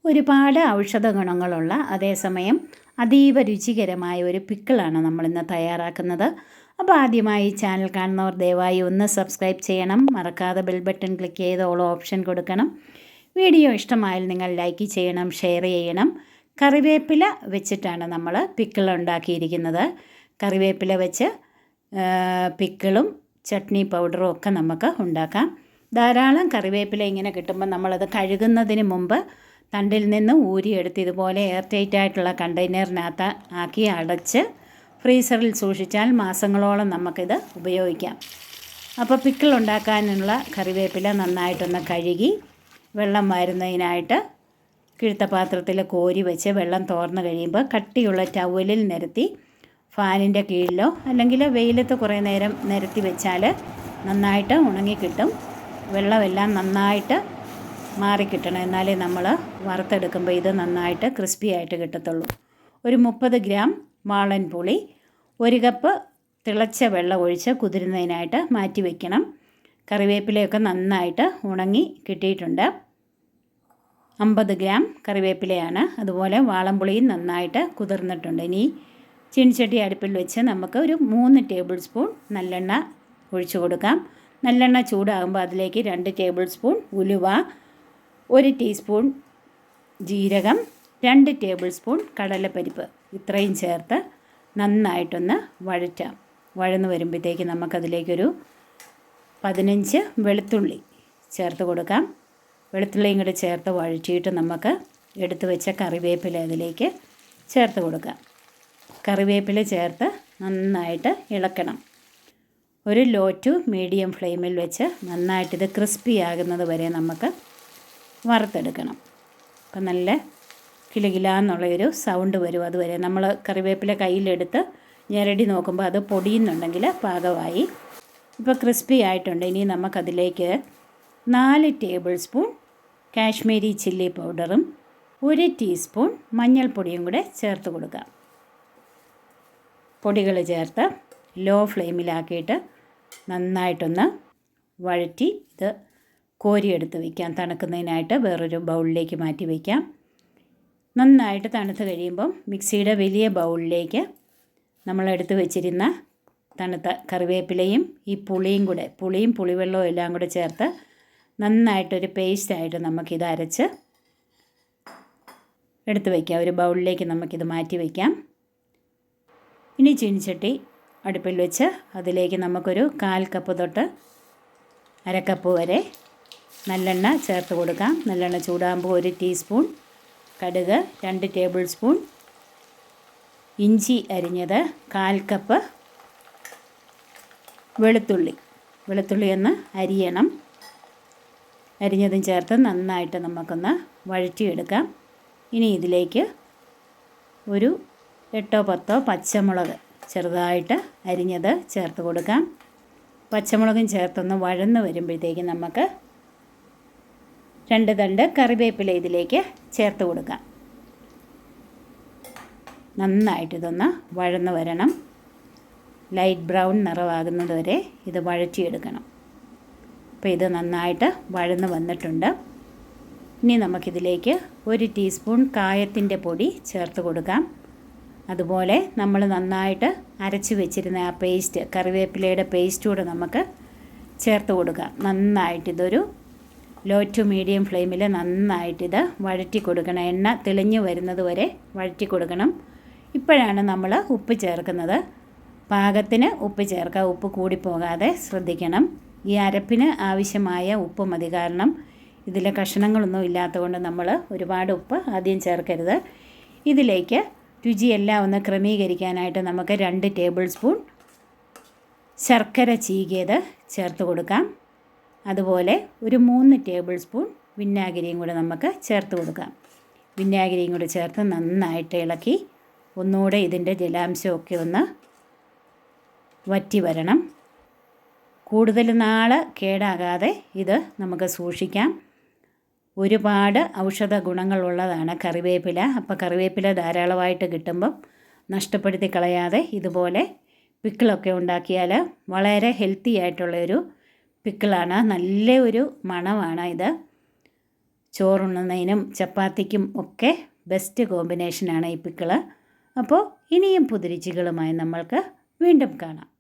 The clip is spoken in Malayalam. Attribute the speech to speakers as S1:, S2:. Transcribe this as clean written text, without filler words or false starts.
S1: ഒരുപാട് ഔഷധ ഗുണങ്ങളുള്ള അതേസമയം അതീവ രുചികരമായ ഒരു പിക്കിളാണ് നമ്മളിന്ന് തയ്യാറാക്കുന്നത്. അപ്പോൾ ആദ്യമായി ചാനൽ കാണുന്നവർ ദയവായി ഒന്ന് സബ്സ്ക്രൈബ് ചെയ്യണം. മറക്കാതെ ബെൽ ബട്ടൺ ക്ലിക്ക് ചെയ്ത് ഓൾ ഓപ്ഷൻ കൊടുക്കണം. വീഡിയോ ഇഷ്ടമായാൽ നിങ്ങൾ ലൈക്ക് ചെയ്യണം, ഷെയർ ചെയ്യണം. കറിവേപ്പില വെച്ചിട്ടാണ് നമ്മൾ പിക്കിൾ ഉണ്ടാക്കിയിരിക്കുന്നത്. കറിവേപ്പില വെച്ച് പിക്കിളും ചട്നി പൗഡറും ഒക്കെ നമുക്ക് ഉണ്ടാക്കാം. ധാരാളം കറിവേപ്പില ഇങ്ങനെ കിട്ടുമ്പോൾ നമ്മളത് കഴുകുന്നതിന് മുമ്പ് തണ്ടിൽ നിന്ന് ഊരിയെടുത്ത് ഇതുപോലെ എയർ ടൈറ്റ് ആയിട്ടുള്ള കണ്ടെയ്നറിനകത്ത് ആക്കി അടച്ച് ഫ്രീസറിൽ സൂക്ഷിച്ചാൽ മാസങ്ങളോളം നമുക്കിത് ഉപയോഗിക്കാം. അപ്പോൾ പിക്കിൾ ഉണ്ടാക്കാനുള്ള കറിവേപ്പില നന്നായിട്ടൊന്ന് കഴുകി വെള്ളം വാരുന്നതിനായിട്ട് കിഴുത്ത പാത്രത്തിൽ കോരി വെച്ച് വെള്ളം തോർന്ന് കഴിയുമ്പോൾ കട്ടിയുള്ള ടവലിൽ നിരത്തി ഫാനിൻ്റെ കീഴിലോ അല്ലെങ്കിൽ വെയിലത്ത് കുറേ നേരം നിരത്തി വെച്ചാൽ നന്നായിട്ട് ഉണങ്ങിക്കിട്ടും. വെള്ളമെല്ലാം നന്നായിട്ട് മാറിക്കിട്ടണം, എന്നാലേ നമ്മൾ വറുത്തെടുക്കുമ്പോൾ ഇത് നന്നായിട്ട് ക്രിസ്പി ആയിട്ട് കിട്ടത്തുള്ളൂ. ഒരു 30 ഗ്രാം വാളൻ പുളി 1 കപ്പ് തിളച്ച വെള്ളം ഒഴിച്ച് കുതിരുന്നതിനായിട്ട് മാറ്റി വയ്ക്കണം. കറിവേപ്പിലയൊക്കെ നന്നായിട്ട് ഉണങ്ങി കിട്ടിയിട്ടുണ്ട്. 50 ഗ്രാം കറിവേപ്പിലയാണ്. അതുപോലെ വാളൻപുളിയും നന്നായിട്ട് കുതിർന്നിട്ടുണ്ട്. ഇനി ചീനിച്ചട്ടി അടുപ്പിൽ വെച്ച് നമുക്ക് ഒരു 3 ടേബിൾ സ്പൂൺ നല്ലെണ്ണ ഒഴിച്ചു കൊടുക്കാം. നല്ലെണ്ണ ചൂടാകുമ്പോൾ അതിലേക്ക് 2 ടേബിൾ സ്പൂൺ ഉലുവ, 1 ടീസ്പൂൺ ജീരകം, 2 ടേബിൾ സ്പൂൺ കടലപ്പരിപ്പ് ഇത്രയും ചേർത്ത് നന്നായിട്ടൊന്ന് വഴറ്റാം. വഴന്ന് വരുമ്പോഴത്തേക്ക് നമുക്കതിലേക്കൊരു 15 വെളുത്തുള്ളി ചേർത്ത് കൊടുക്കാം. വെളുത്തുള്ളിയും കൂടെ ചേർത്ത് വഴറ്റിയിട്ട് നമുക്ക് എടുത്തു വെച്ച കറിവേപ്പില അതിലേക്ക് ചേർത്ത് കൊടുക്കാം. കറിവേപ്പില ചേർത്ത് നന്നായിട്ട് ഇളക്കണം. ഒരു ലോ ടു മീഡിയം ഫ്ലെയിമിൽ വെച്ച് നന്നായിട്ടിത് ക്രിസ്പി ആകുന്നത് വരെ നമുക്ക് വറുത്തെടുക്കണം. അപ്പം നല്ല കിലുകിലാന്നുള്ളൊരു സൗണ്ട് വരും. അതുവരെ നമ്മൾ കറിവേപ്പില കയ്യിലെടുത്ത് ഞെരടി നോക്കുമ്പോൾ അത് പൊടിയുന്നുണ്ടെങ്കിൽ പാകമായി. ഇപ്പോൾ ക്രിസ്പി ആയിട്ടുണ്ട്. ഇനി നമുക്കതിലേക്ക് 4 ടേബിൾ സ്പൂൺ കാശ്മീരി ചില്ലി പൗഡറും 1 ടീസ്പൂൺ മഞ്ഞൾപ്പൊടിയും കൂടെ ചേർത്ത് കൊടുക്കാം. പൊടികൾ ചേർത്ത് ലോ ഫ്ലെയിമിലാക്കിയിട്ട് നന്നായിട്ടൊന്ന് വഴറ്റി ഇത് കോരിയെടുത്ത് വയ്ക്കാം. തണുക്കുന്നതിനായിട്ട് വേറൊരു ബൗളിലേക്ക് മാറ്റി വയ്ക്കാം. നന്നായിട്ട് തണുത്ത് കഴിയുമ്പം മിക്സിയുടെ വലിയ ബൗളിലേക്ക് നമ്മളെടുത്ത് വെച്ചിരുന്ന തണുത്ത കറിവേപ്പിലയും ഈ പുളിയും പുളിവെള്ളവും എല്ലാം കൂടെ ചേർത്ത് നന്നായിട്ടൊരു പേസ്റ്റായിട്ട് നമുക്കിത് അരച്ച് എടുത്ത് വയ്ക്കാം. ഒരു ബൗളിലേക്ക് നമുക്കിത് മാറ്റി വയ്ക്കാം. ഇനി ചീനിച്ചട്ടി അടുപ്പിൽ വെച്ച് അതിലേക്ക് നമുക്കൊരു 1/4 കപ്പ് തൊട്ട് 1/2 കപ്പ് വരെ നല്ലെണ്ണ ചേർത്ത് കൊടുക്കാം. നല്ലെണ്ണ ചൂടാകുമ്പോൾ 1 ടീസ്പൂൺ കടുക്, 2 ടേബിൾ സ്പൂൺ ഇഞ്ചി അരിഞ്ഞത്, 1/4 കപ്പ് വെളുത്തുള്ളി ഒന്ന് അരിയണം. അരിഞ്ഞതും ചേർത്ത് നന്നായിട്ട് നമുക്കൊന്ന് വഴറ്റിയെടുക്കാം. ഇനി ഇതിലേക്ക് ഒരു 8-10 പച്ചമുളക് ചെറുതായിട്ട് അരിഞ്ഞത് ചേർത്ത് കൊടുക്കാം. പച്ചമുളകും ചേർത്തൊന്ന് വഴന്ന് വരുമ്പോഴത്തേക്കും നമുക്ക് 2 തണ്ട് കറിവേപ്പില ഇതിലേക്ക് ചേർത്ത് കൊടുക്കാം. നന്നായിട്ടിതൊന്ന് വഴന്ന് വരണം. ലൈറ്റ് ബ്രൗൺ നിറമാകുന്നത് വരെ ഇത് വഴറ്റിയെടുക്കണം. അപ്പോൾ ഇത് നന്നായിട്ട് വഴന്ന് വന്നിട്ടുണ്ട്. ഇനി നമുക്കിതിലേക്ക് 1 ടീസ്പൂൺ കായത്തിൻ്റെ പൊടി ചേർത്ത് കൊടുക്കാം. അതുപോലെ നമ്മൾ നന്നായിട്ട് അരച്ച് വെച്ചിരുന്ന ആ പേസ്റ്റ്, കറിവേപ്പിലയുടെ പേസ്റ്റ് കൂടെ നമുക്ക് ചേർത്ത് കൊടുക്കാം. നന്നായിട്ടിതൊരു ലോ ടു മീഡിയം ഫ്ലെയിമിൽ നന്നായിട്ടിത് വഴറ്റി കൊടുക്കണം. എണ്ണ തെളിഞ്ഞു വരുന്നത് വരെ വഴറ്റി കൊടുക്കണം. ഇപ്പോഴാണ് നമ്മൾ ഉപ്പ് ചേർക്കുന്നത്. പാകത്തിന് ഉപ്പ് ചേർക്കുക. ഉപ്പ് കൂടിപ്പോകാതെ ശ്രദ്ധിക്കണം. ഈ അരപ്പിന് ആവശ്യമായ ഉപ്പ് മതി. കാരണം ഇതിലെ കഷ്ണങ്ങളൊന്നും ഇല്ലാത്തതുകൊണ്ട് നമ്മൾ ഒരുപാട് ഉപ്പ് ആദ്യം ചേർക്കരുത്. ഇതിലേക്ക് രുചിയെല്ലാം ഒന്ന് ക്രമീകരിക്കാനായിട്ട് നമുക്ക് 2 ടേബിൾ സ്പൂൺ ശർക്കര ചീകിയത് ചേർത്ത് കൊടുക്കാം. അതുപോലെ ഒരു 3 ടേബിൾ സ്പൂൺ വിനാഗിരിയും കൂടെ നമുക്ക് ചേർത്ത് കൊടുക്കാം. വിനാഗിരിയും കൂടെ ചേർത്ത് നന്നായിട്ട് ഇളക്കി ഒന്നുകൂടെ ഇതിൻ്റെ ജലാംശമൊക്കെ ഒന്ന് വറ്റി വരണം. കൂടുതൽ നാൾ കേടാകാതെ ഇത് നമുക്ക് സൂക്ഷിക്കാം. ഒരുപാട് ഔഷധ ഗുണങ്ങളുള്ളതാണ് കറിവേപ്പില. അപ്പോൾ കറിവേപ്പില ധാരാളമായിട്ട് കിട്ടുമ്പം നഷ്ടപ്പെടുത്തി കളയാതെ ഇതുപോലെ പിക്കിളൊക്കെ ഉണ്ടാക്കിയാൽ വളരെ ഹെൽത്തി ആയിട്ടുള്ളൊരു പിക്കിളാണ്. നല്ല ഒരു മണമാണ് ഇത്. ചോറുണ്ണുന്നതിനും ചപ്പാത്തിക്കും ഒക്കെ ബെസ്റ്റ് കോമ്പിനേഷനാണ് ഈ പിക്കിള്. അപ്പോൾ ഇനിയും പുതുരുചികളുമായി നമ്മൾക്ക് വീണ്ടും കാണാം.